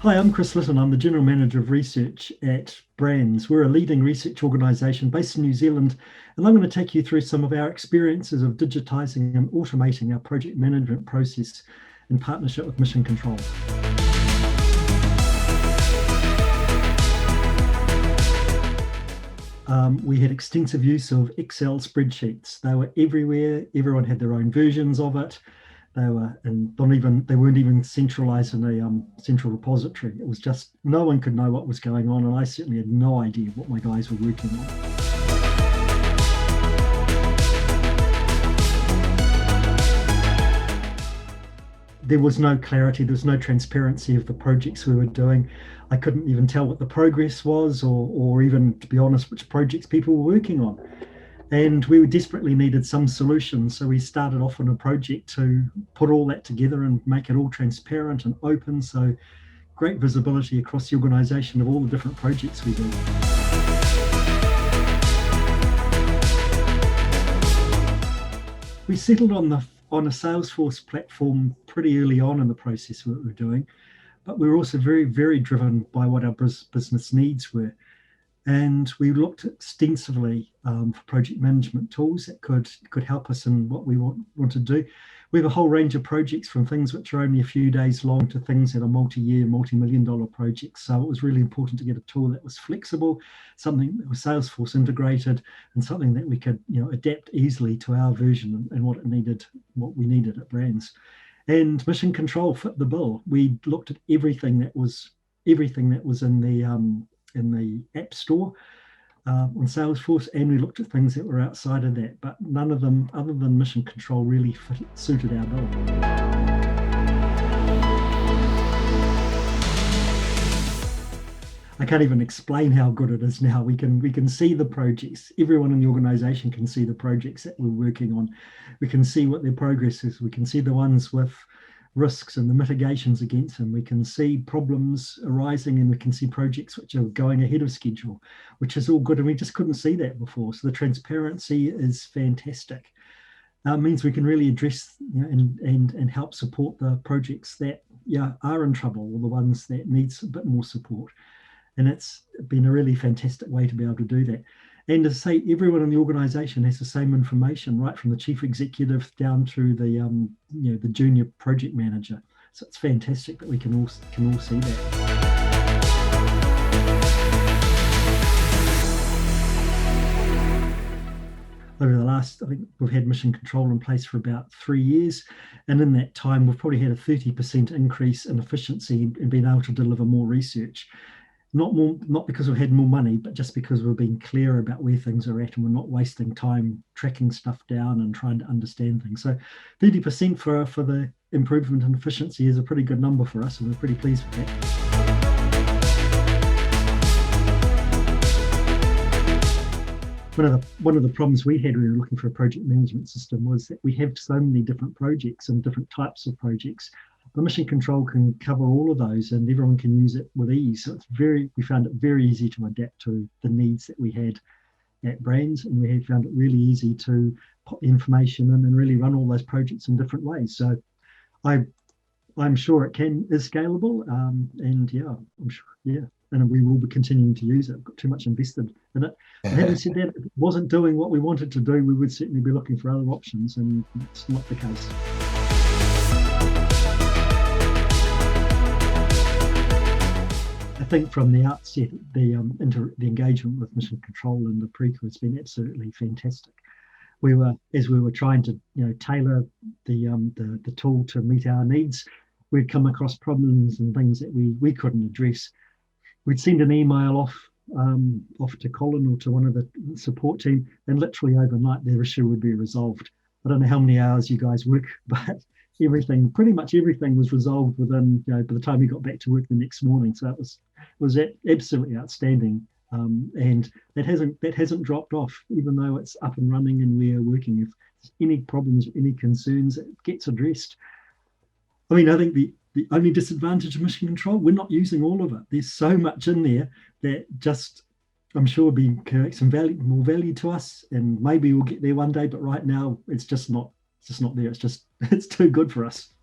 Hi, I'm Chris Litton. I'm the General Manager of Research at BRANZ. We're a leading research organisation based in New Zealand, and I'm going to take you through some of our experiences of digitising and automating our project management process in partnership with Mission Control. We had extensive use of Excel spreadsheets. They were everywhere. Everyone had their own versions of it. They weren't even centralized in a central repository. It was just no one could know what was going on, and I certainly had no idea what my guys were working on. There was no clarity, there was no transparency of the projects we were doing. I couldn't even tell what the progress was, or even, to be honest, which projects people were working on. And we desperately needed some solution. So we started off on a project to put all that together and make it all transparent and open. So great visibility across the organization of all the different projects we do. We settled on a Salesforce platform pretty early on in the process of what we were doing, but we were also very, very driven by what our business needs were. And we looked extensively for project management tools that could help us in what we want to do. We have a whole range of projects, from things which are only a few days long to things that are multi-year, multi-million-dollar projects. So it was really important to get a tool that was flexible, something that was Salesforce integrated, and something that we could adapt easily to our version and what we needed at BRANZ. And Mission Control fit the bill. We looked at everything that was in the App Store on Salesforce, and we looked at things that were outside of that, but none of them, other than Mission Control, really suited our bill. I can't even explain how good it is now. We can see the projects. Everyone in the organization can see the projects that we're working on. We can see what their progress is. We can see the ones with risks and the mitigations against them. We can see problems arising, and we can see projects which are going ahead of schedule, which is all good. And we just couldn't see that before. So the transparency is fantastic. It means we can really address and help support the projects that are in trouble, or the ones that needs a bit more support. And it's been a really fantastic way to be able to do that. And to say everyone in the organisation has the same information, right from the chief executive down through the junior project manager. So it's fantastic that we can all see that. Over the last, I think we've had Mission Control in place for about 3 years. And in that time, we've probably had a 30% increase in efficiency and been able to deliver more research. Not because we've had more money, but just because we've been clear about where things are at, and we're not wasting time tracking stuff down and trying to understand things. So 30% for the improvement in efficiency is a pretty good number for us, and we're pretty pleased with that. One of the problems we had when we were looking for a project management system was that we have so many different projects and different types of projects. The Mission Control can cover all of those, and everyone can use it with ease. So we found it very easy to adapt to the needs that we had at BRANZ, and we found it really easy to put the information in and really run all those projects in different ways. So I'm sure it is scalable, and I'm sure, and we will be continuing to use it. We've got too much invested in it. But having said that, if it wasn't doing what we wanted to do, we would certainly be looking for other options, and it's not the case. I think from the outset, the engagement with Mission Control and the Preco has been absolutely fantastic. As we were trying to tailor the tool to meet our needs, we'd come across problems and things that we couldn't address. We'd send an email off to Colin or to one of the support team, and literally overnight their issue would be resolved. I don't know how many hours you guys work, but pretty much everything was resolved within, by the time we got back to work the next morning. So it was absolutely outstanding, and that hasn't dropped off, even though it's up and running and we are working. If there's any problems, any concerns, it gets addressed. I mean, I think the only disadvantage of Mission Control, we're not using all of it. There's so much in there that just, I'm sure, will be create some more value to us, and maybe we'll get there one day. But right now, it's just not there. It's too good for us.